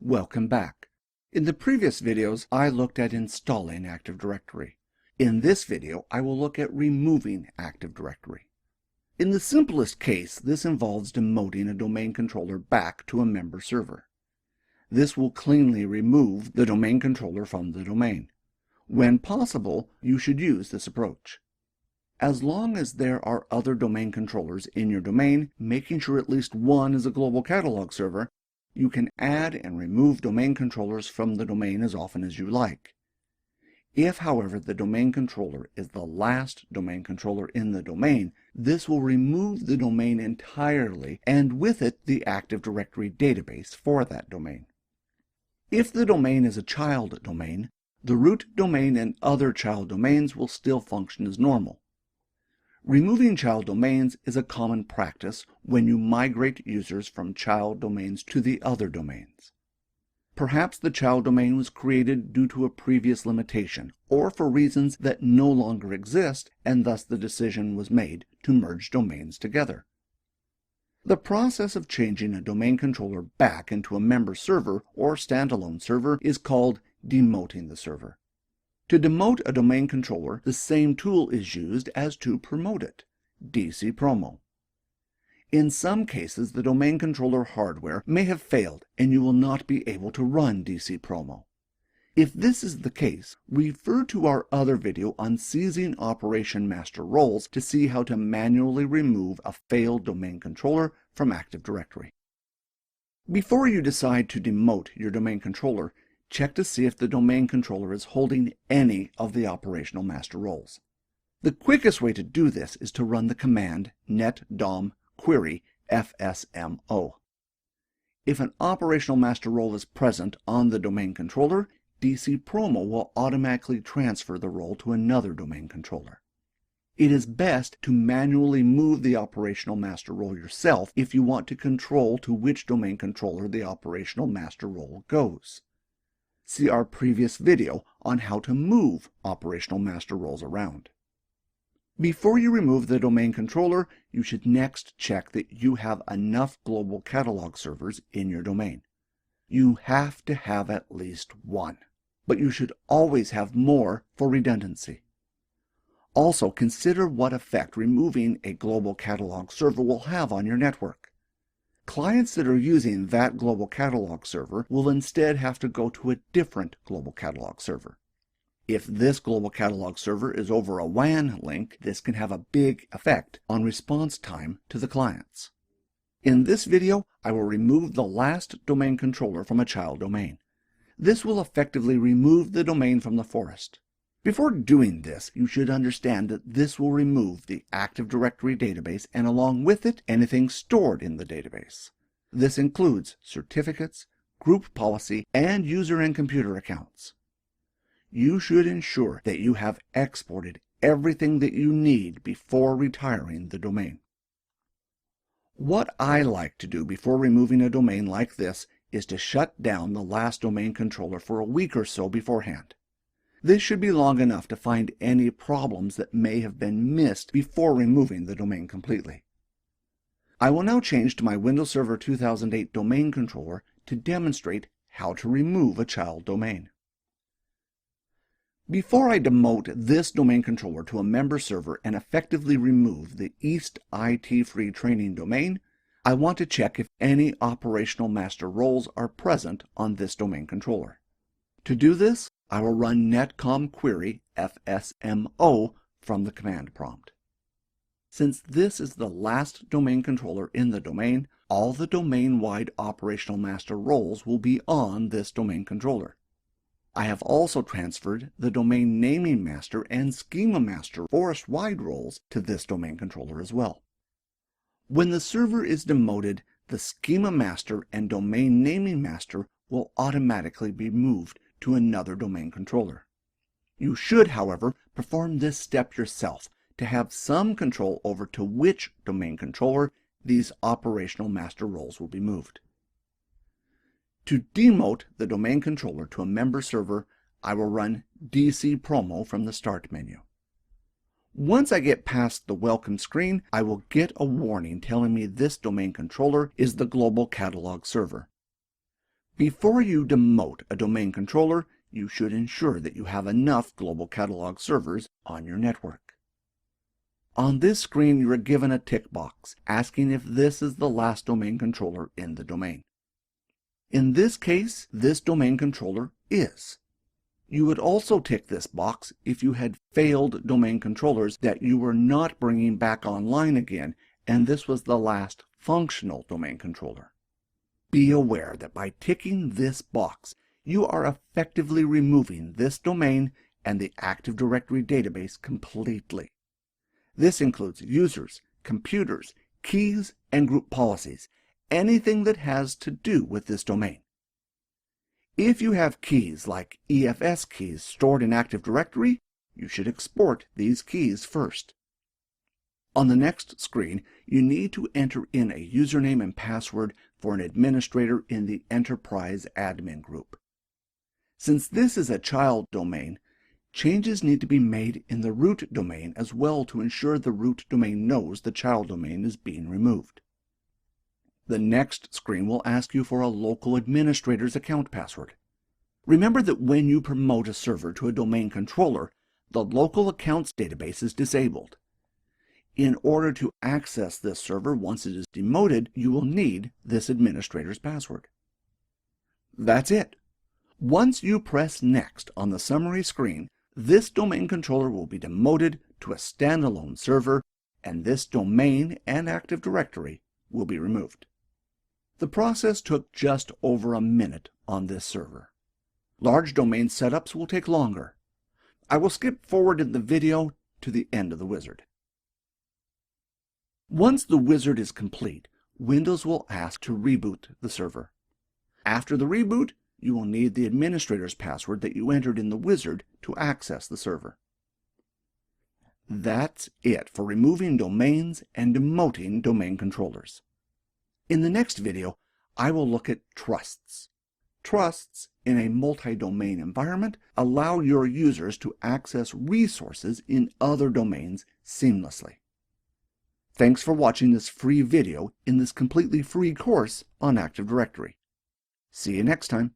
Welcome back. In the previous videos, I looked at installing Active Directory. In this video, I will look at removing Active Directory. In the simplest case, this involves demoting a domain controller back to a member server. This will cleanly remove the domain controller from the domain. When possible, you should use this approach. As long as there are other domain controllers in your domain, making sure at least one is a global catalog server, you can add and remove domain controllers from the domain as often as you like. If, however, the domain controller is the last domain controller in the domain, this will remove the domain entirely and with it the Active Directory database for that domain. If the domain is a child domain, the root domain and other child domains will still function as normal. Removing child domains is a common practice when you migrate users from child domains to the other domains. Perhaps the child domain was created due to a previous limitation or for reasons that no longer exist, and thus the decision was made to merge domains together. The process of changing a domain controller back into a member server or standalone server is called demoting the server. To demote a domain controller, the same tool is used as to promote it, DC Promo. In some cases, the domain controller hardware may have failed and you will not be able to run DC Promo. If this is the case, refer to our other video on seizing operation master roles to see how to manually remove a failed domain controller from Active Directory. Before you decide to demote your domain controller, check to see if the domain controller is holding any of the operational master roles. The quickest way to do this is to run the command netdom query fsmo. If an operational master role is present on the domain controller, DC Promo will automatically transfer the role to another domain controller. It is best to manually move the operational master role yourself if you want to control to which domain controller the operational master role goes. See our previous video on how to move operational master roles around. Before you remove the domain controller, you should next check that you have enough global catalog servers in your domain. You have to have at least one, but you should always have more for redundancy. Also, consider what effect removing a global catalog server will have on your network. Clients that are using that global catalog server will instead have to go to a different global catalog server. If this global catalog server is over a WAN link, this can have a big effect on response time to the clients. In this video, I will remove the last domain controller from a child domain. This will effectively remove the domain from the forest. Before doing this, you should understand that this will remove the Active Directory database and along with it, anything stored in the database. This includes certificates, group policy, and user and computer accounts. You should ensure that you have exported everything that you need before retiring the domain. What I like to do before removing a domain like this is to shut down the last domain controller for a week or so beforehand. This should be long enough to find any problems that may have been missed before removing the domain completely. I will now change to my Windows Server 2008 domain controller to demonstrate how to remove a child domain. Before I demote this domain controller to a member server and effectively remove the East IT Free Training domain, I want to check if any operational master roles are present on this domain controller. To do this, I will run netcom query fsmo from the command prompt. Since this is the last domain controller in the domain, all the domain-wide operational master roles will be on this domain controller. I have also transferred the domain naming master and schema master forest-wide roles to this domain controller as well. When the server is demoted, the schema master and domain naming master will automatically be moved to another domain controller. You should, however, perform this step yourself to have some control over to which domain controller these operational master roles will be moved. To demote the domain controller to a member server, I will run DC Promo from the Start menu. Once I get past the welcome screen, I will get a warning telling me this domain controller is the global catalog server. Before you demote a domain controller, you should ensure that you have enough global catalog servers on your network. On this screen, you are given a tick box asking if this is the last domain controller in the domain. In this case, this domain controller is. You would also tick this box if you had failed domain controllers that you were not bringing back online again, and this was the last functional domain controller. Be aware that by ticking this box, you are effectively removing this domain and the Active Directory database completely. This includes users, computers, keys, and group policies, anything that has to do with this domain. If you have keys like EFS keys stored in Active Directory, you should export these keys first. On the next screen, you need to enter in a username and password for an administrator in the Enterprise Admin group. Since this is a child domain, changes need to be made in the root domain as well to ensure the root domain knows the child domain is being removed. The next screen will ask you for a local administrator's account password. Remember that when you promote a server to a domain controller, the local accounts database is disabled. In order to access this server once it is demoted, you will need this administrator's password. That's it. Once you press Next on the summary screen, this domain controller will be demoted to a standalone server, and this domain and Active Directory will be removed. The process took just over a minute on this server. Large domain setups will take longer. I will skip forward in the video to the end of the wizard. Once the wizard is complete, Windows will ask to reboot the server. After the reboot, you will need the administrator's password that you entered in the wizard to access the server. That's it for removing domains and demoting domain controllers. In the next video, I will look at trusts. Trusts in a multi-domain environment allow your users to access resources in other domains seamlessly. Thanks for watching this free video in this completely free course on Active Directory. See you next time.